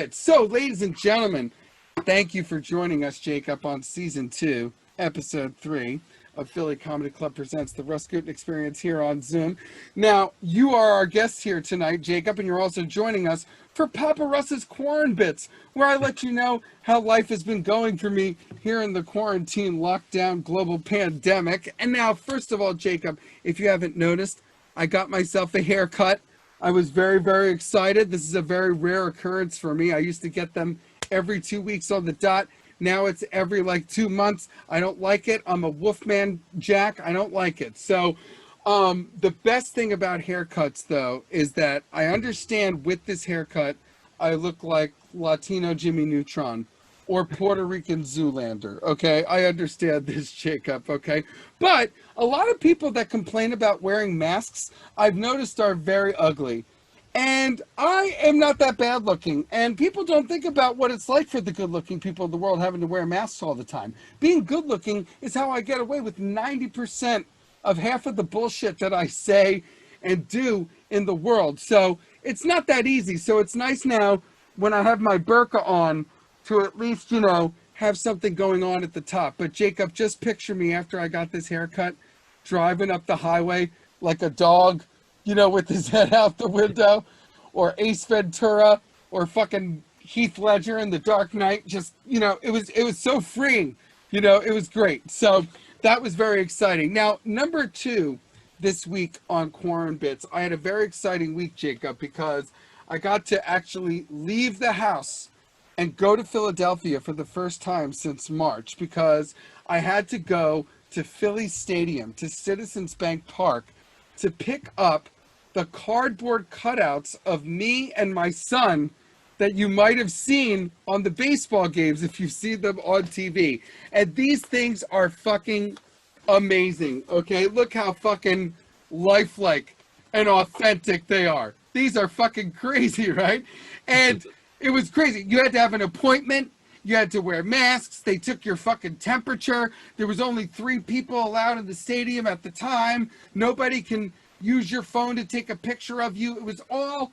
So, ladies and gentlemen, thank you for joining us, Jacob, on Season 2, Episode 3 of Philly Comedy Club Presents the RUS GUTIN Experience here on Zoom. Now, you are our guest here tonight, Jacob, and you're also joining us for POPPA RUS's QUARAN BITS, where I let you know how life has been going for me here in the quarantine, lockdown, global pandemic. And now, first of all, Jacob, if you haven't noticed, I got myself a haircut. I was very, very excited. This is a very rare occurrence for me. I used to get them every 2 weeks on the dot. Now it's every 2 months. I don't like it. I'm a Wolfman Jack. I don't like it. So the best thing about haircuts, though, is that I understand with this haircut, I look like Latino Jimmy Neutron or Puerto Rican Zoolander, okay? I understand this, Jacob, okay? But a lot of people that complain about wearing masks, I've noticed are very ugly. And I am not that bad looking. And people don't think about what it's like for the good looking people in the world having to wear masks all the time. Being good looking is how I get away with 90% of half of the bullshit that I say and do in the world. So it's not that easy. So it's nice now when I have my burqa on to at least, have something going on at the top. But Jacob, just picture me after I got this haircut, driving up the highway like a dog, with his head out the window, or Ace Ventura, or fucking Heath Ledger in The Dark Knight. Just, it was so freeing. It was great. So that was very exciting. Now, number 2 this week on QUARAN BITS, I had a very exciting week, Jacob, because I got to actually leave the house and go to Philadelphia for the first time since March, because I had to go to Phillies Stadium, to Citizens Bank Park, to pick up the cardboard cutouts of me and my son that you might have seen on the baseball games if you've seen them on TV. And these things are fucking amazing, okay? Look how fucking lifelike and authentic they are. These are fucking crazy, right? And it was crazy. You had to have an appointment. You had to wear masks. They took your fucking temperature. There was only 3 people allowed in the stadium at the time. Nobody can use your phone to take a picture of you. It was all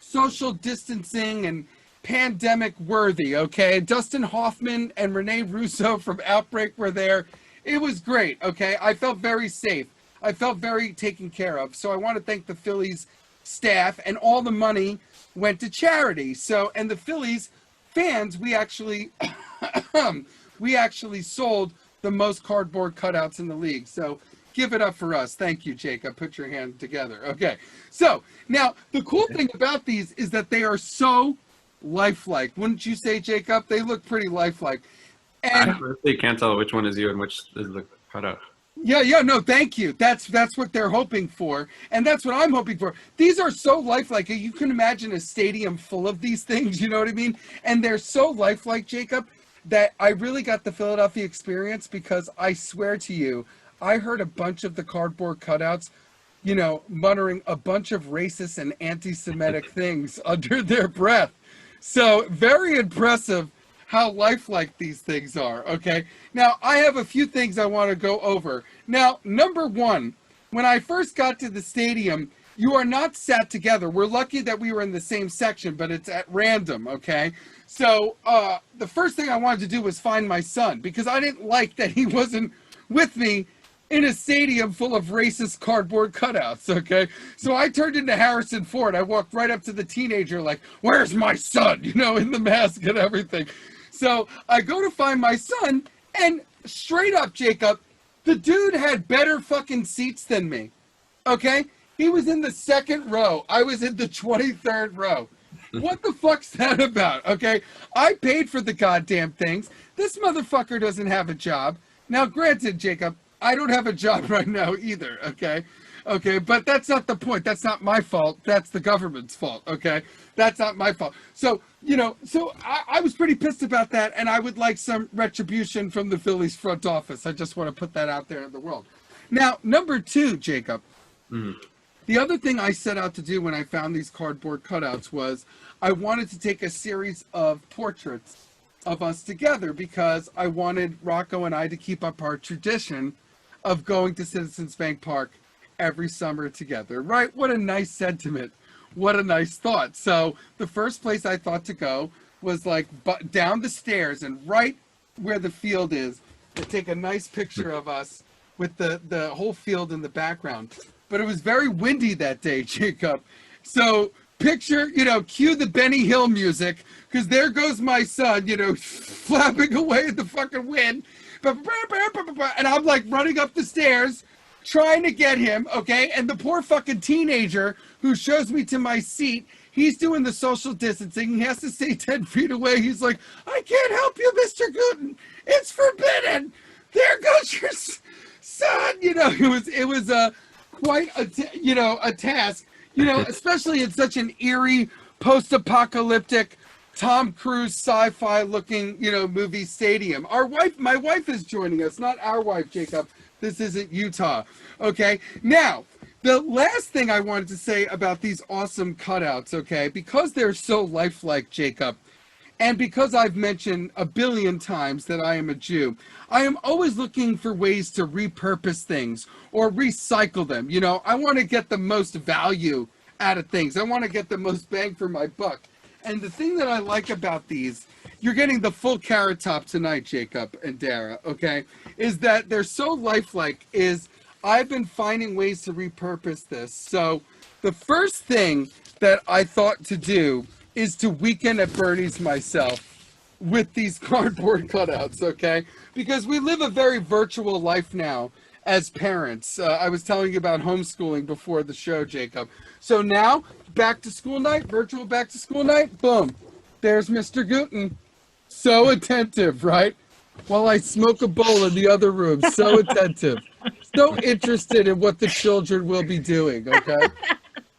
social distancing and pandemic worthy, okay? Dustin Hoffman and Rene Russo from Outbreak were there. It was great, okay? I felt very safe. I felt very taken care of. So I want to thank the Phillies staff, and all the money went to charity. So, and the Phillies fans, we actually sold the most cardboard cutouts in the league. So give it up for us. Thank you, Jacob. Put your hand together. Okay. So now the cool thing about these is that they are so lifelike. Wouldn't you say, Jacob? They look pretty lifelike. And I really can't tell which one is you and which is the cutout. Yeah, no, thank you. That's what they're hoping for, and that's what I'm hoping for. These are so lifelike. You can imagine a stadium full of these things, you know what I mean? And they're so lifelike, Jacob, that I really got the Philadelphia experience, because I swear to you, I heard a bunch of the cardboard cutouts, muttering a bunch of racist and anti-Semitic things under their breath. So very impressive how lifelike these things are, okay? Now, I have a few things I want to go over. Now, number 1, when I first got to the stadium, you are not sat together. We're lucky that we were in the same section, but it's at random, okay? So, the first thing I wanted to do was find my son, because I didn't like that he wasn't with me in a stadium full of racist cardboard cutouts, okay? So I turned into Harrison Ford. I walked right up to the teenager like, "Where's my son?" In the mask and everything. So I go to find my son, and straight up, Jacob, the dude had better fucking seats than me, okay? He was in the 2nd row. I was in the 23rd row. What the fuck's that about, okay? I paid for the goddamn things. This motherfucker doesn't have a job. Now, granted, Jacob, I don't have a job right now either, okay? Okay, but that's not the point. That's not my fault. That's the government's fault, okay? That's not my fault. So, I was pretty pissed about that, and I would like some retribution from the Phillies front office. I just want to put that out there in the world. Now, number 2, Jacob, the other thing I set out to do when I found these cardboard cutouts was I wanted to take a series of portraits of us together, because I wanted Rocco and I to keep up our tradition of going to Citizens Bank Park every summer together, right? What a nice sentiment. what a nice thought. So the first place I thought to go was like down the stairs and right where the field is, to take a nice picture of us with the whole field in the background. But it was very windy that day, Jacob. So picture, cue the Benny Hill music, because there goes my son, flapping away in the fucking wind. And I'm like running up the stairs, trying to get him, okay? And the poor fucking teenager who shows me to my seat, he's doing the social distancing. He has to stay 10 feet away. He's like, I can't help you, Mr. Gutin. It's forbidden. There goes your son. It was quite a task, especially in such an eerie, post-apocalyptic, Tom Cruise sci-fi looking, movie stadium. My wife is joining us, not our wife, Jacob. This isn't Utah. Okay. Now, the last thing I wanted to say about these awesome cutouts, okay, because they're so lifelike, Jacob, and because I've mentioned a billion times that I am a Jew, I am always looking for ways to repurpose things or recycle them. I want to get the most value out of things. I want to get the most bang for my buck. And the thing that I like about these, you're getting the full carrot top tonight, Jacob and Dara, okay, is that they're so lifelike. I've been finding ways to repurpose this. So the first thing that I thought to do is to weekend at Bernie's myself with these cardboard cutouts, okay? Because we live a very virtual life now as parents. I was telling you about homeschooling before the show, Jacob. So now, back to school night, virtual back to school night, boom. There's Mr. Gutin. So attentive, right? While I smoke a bowl in the other room, so attentive. So interested in what the children will be doing, okay?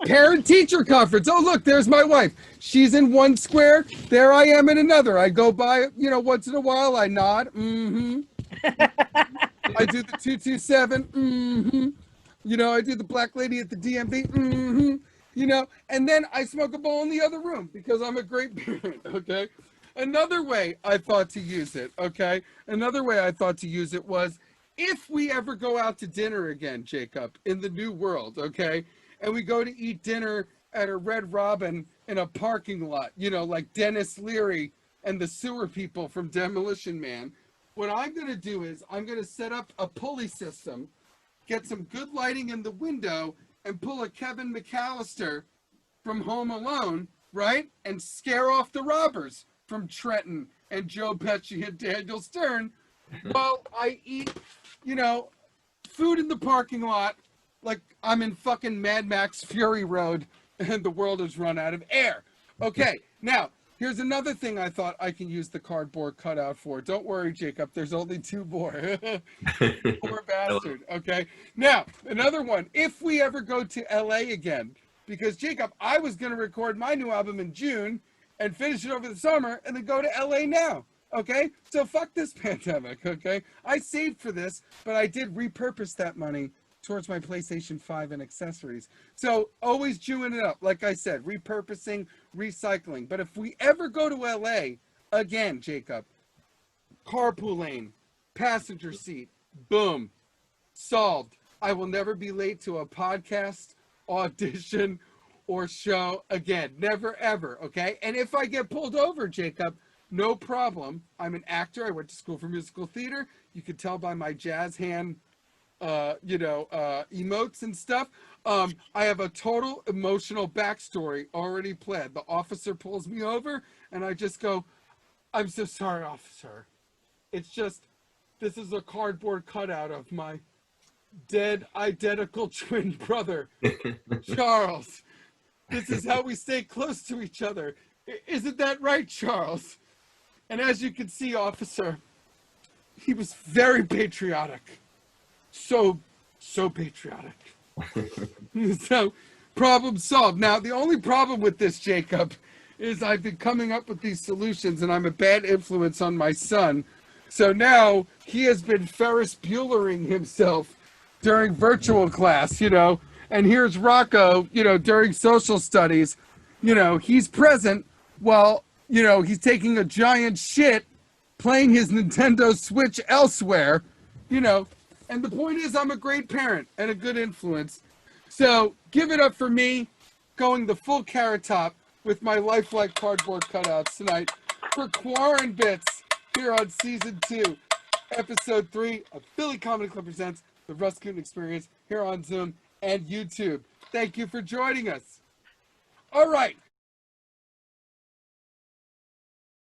Parent-teacher conference. Oh, look, there's my wife. She's in one square. There I am in another. I go by, once in a while. I nod. Mm-hmm. I do the 227. Mm-hmm. I do the black lady at the DMV. Mm-hmm. And then I smoke a bowl in the other room because I'm a great parent, okay? Another way I thought to use it, okay? Another way I thought to use it was if we ever go out to dinner again, Jacob, in the new world, okay? And we go to eat dinner at a Red Robin in a parking lot, like Dennis Leary and the sewer people from Demolition Man. What I'm going to do is I'm going to set up a pulley system, get some good lighting in the window, and pull a Kevin McAllister from Home Alone, right? And scare off the robbers from Trenton and Joe Pesci and Daniel Stern while I eat, food in the parking lot like I'm in fucking Mad Max Fury Road and the world has run out of air. Okay, now, here's another thing I thought I can use the cardboard cutout for. Don't worry, Jacob, there's only two more. Poor bastard, okay? Now, another one, if we ever go to LA again, because, Jacob, I was going to record my new album in June and finish it over the summer and then go to LA now, okay? So fuck this pandemic, okay? I saved for this, but I did repurpose that money towards my PlayStation 5 and accessories. So always Jewing it up. Like I said, repurposing, recycling. But if we ever go to LA again, Jacob, carpool lane, passenger seat, boom, solved. I will never be late to a podcast, audition, or show again. Never, ever, okay? And if I get pulled over, Jacob, no problem. I'm an actor. I went to school for musical theater. You could tell by my jazz hand emotes and stuff. I have a total emotional backstory already planned. The officer pulls me over and I just go, I'm so sorry, officer. It's just, this is a cardboard cutout of my dead identical twin brother, Charles. This is how we stay close to each other. Isn't that right, Charles? And as you can see, officer, he was very patriotic. So patriotic. So, problem solved. Now, the only problem with this, Jacob, is I've been coming up with these solutions and I'm a bad influence on my son. So now he has been Ferris Buellering himself during virtual class, and here's Rocco, during social studies, he's present while, he's taking a giant shit playing his Nintendo Switch elsewhere, and the point is I'm a great parent and a good influence. So give it up for me, going the full carrot top with my lifelike cardboard cutouts tonight for Quaran Bits here on Season 2, Episode 3 of Philly Comedy Club Presents the RUS GUTIN Experience here on Zoom and YouTube. Thank you for joining us. All right,